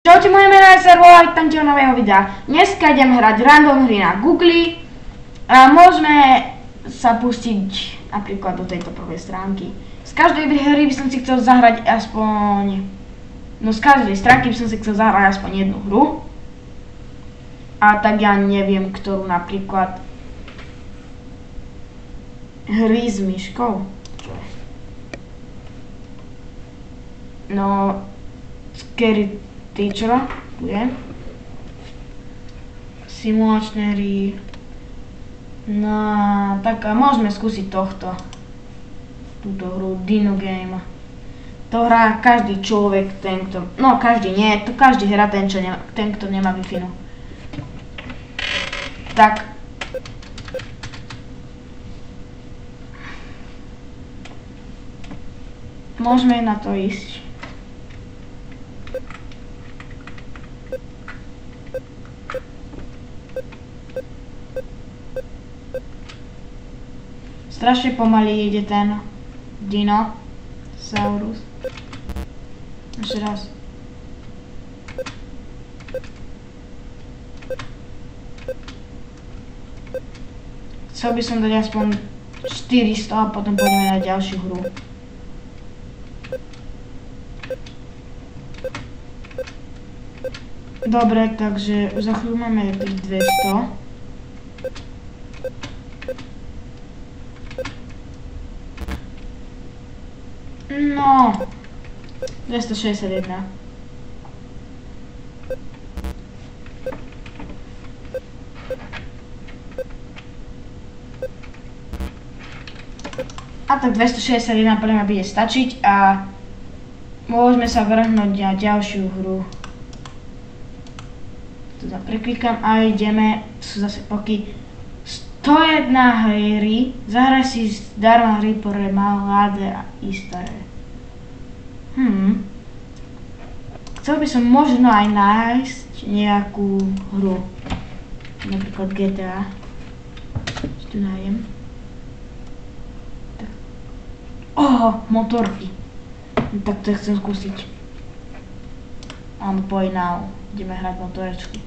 Čaute, moje meno je Servo a vítam ťa nového videa. Dneska idem hrať random hry na Google a môžeme sa pustiť napríklad do tejto prvej stránky. Z každej hry by som si chcel zahrať aspoň... No z každej stránky by som si chcel zahrať aspoň jednu hru. A tak ja neviem, ktorú napríklad... Hry s myškou? No... Scary Teacher bude. Simulačné hry. No, tak môžeme skúsiť túto hru Dino Game. To hrá každý človek, ten kto... No, každý nie, to každý hrá ten kto nemá Wi-Fi. Tak. Môžeme na to ísť. Strašne pomaly ide ten Dinosaurus. Ešte raz. Chcel by som dať aspoň 400 a potom pôjdeme na ďalšiu hru. Dobre, takže za chvíľu máme tých 200. No, 261. A tak 261 podľa mňa bude stačiť a môžeme sa vrhnúť na ďalšiu hru. Tu preklikám a ideme, sú zase poky 101 hry, zahraj si zdarma hry pre mladé a isté. Chcel by som možno aj nájsť nejakú hru, napríklad GTA. Čo tu nájdem? Motorky. Tak to chcem skúsiť. Mám Play Now, ideme hrať motorečky.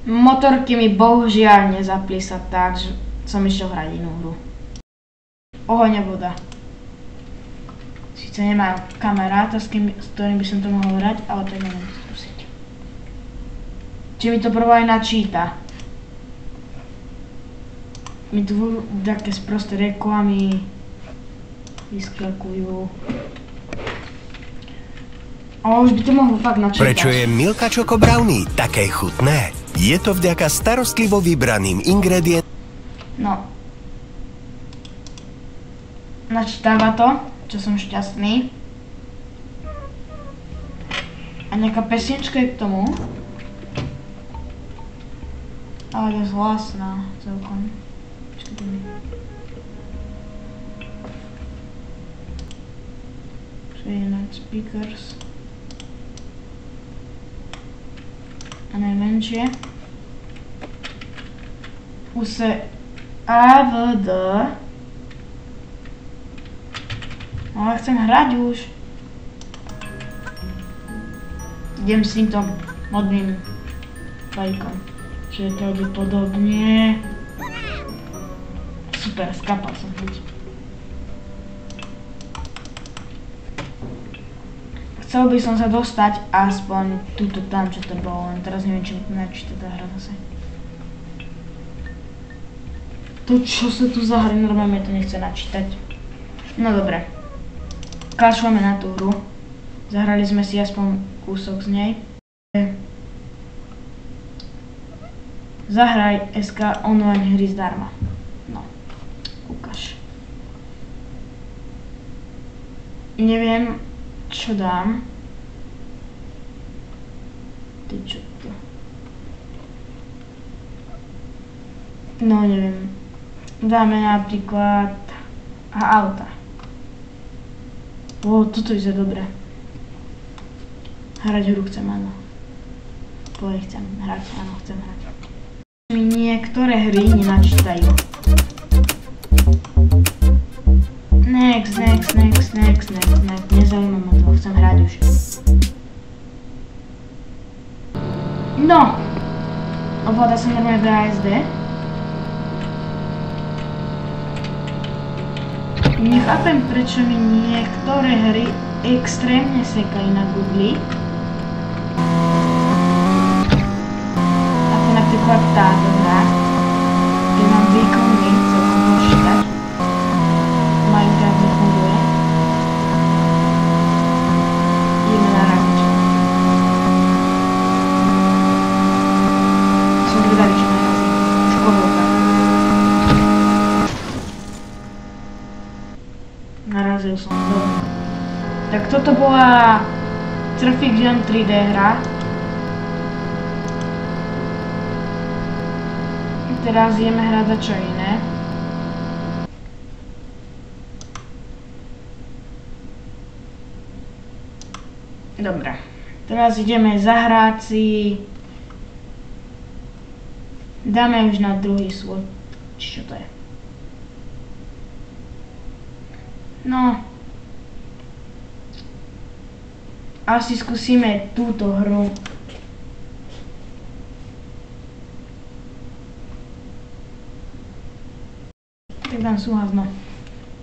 Motorky mi bohužiaľ nezapli sa tak, že som išiel hrať inú hru. Oheň a voda. Sice nemám kamaráta, s ktorým by som to mohol hrať, ale tak neviem skúsiť. Či mi to prvo aj načíta. Mi tu také sprosté reklamy vyskakujú. Ale už by to mohlo fakt načítať. Prečo je Milka Choco Brownie také chutné? Je to vďaka starostlivo vybraným ingredientom. No. Načítáva to, čo som šťastný. A nejaká pesnička je k tomu. Ale je hlasná celkom. Train speakers. A najmenšie. Kuse AVD. Ale chcem hrať už. Idem s týmto modným fajkom. Čiže to ide podobne. Super, skapal som hneď. Chcel by som sa dostať aspoň túto tam, čo to bolo, len teraz neviem, či načíta tá hra zase. To, čo sa tu za hry, normálne to nechce načítať. No dobre. Kašľame na tú hru. Zahrali sme si aspoň kúsok z nej. Zahraj SK online hry zdarma. No, ukáž. Neviem, čo dám? Ty čo to? No neviem. Dáme napríklad... auta. Toto je dobre. Hrať hru chcem, áno. Chcem hrať, áno, chcem hrať. Mi niektoré hry nenačítajú. Next. Nezaujíma ma to, chcem hrať už. No, ovláda sa normálne VASD. Nechápem, prečo mi niektoré hry extrémne sekajú na Google. Ako napríklad táto hra, kde mám výkony celkom počítať. Minecraft nefunguje. Ideme na razničku. Som zvedavý, čo narazí. Už koľko. Narazil som, dobre. Tak toto bola Traffic Jam 3D hra. Teraz ideme hrať za čo iné. Dobre, teraz ideme zahrať si. Dáme už na druhý svoj. Čo to je? No. Asi skúsime túto hru. Tak dám súhlas, no.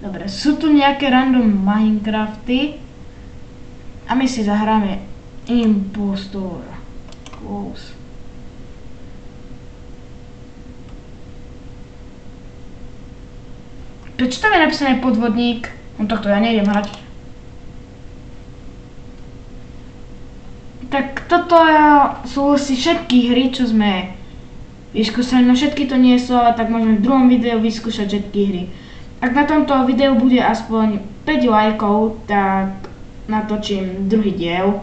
Dobre, sú tu nejaké random Minecrafty. A my si zahráme Impostor. Close. Prečo tam je napísané podvodník? No tohto ja nejdem hrať. Tak toto sú asi všetky hry, čo sme vyskúšali. No všetky to nie sú, ale tak môžeme v druhom videu vyskúšať všetky hry. Ak na tomto videu bude aspoň 5 lajkov, tak natočím druhý diel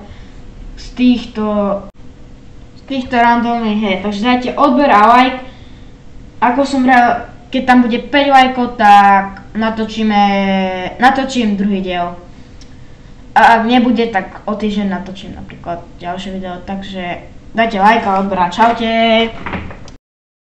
z týchto randomných hier. Takže dajte odber a like. Ako som vral, keď tam bude 5 lajkov, tak natočím druhý diel. A ak nebude, tak o týždeň natočím napríklad ďalšie video. Takže dajte like a odber a čaute.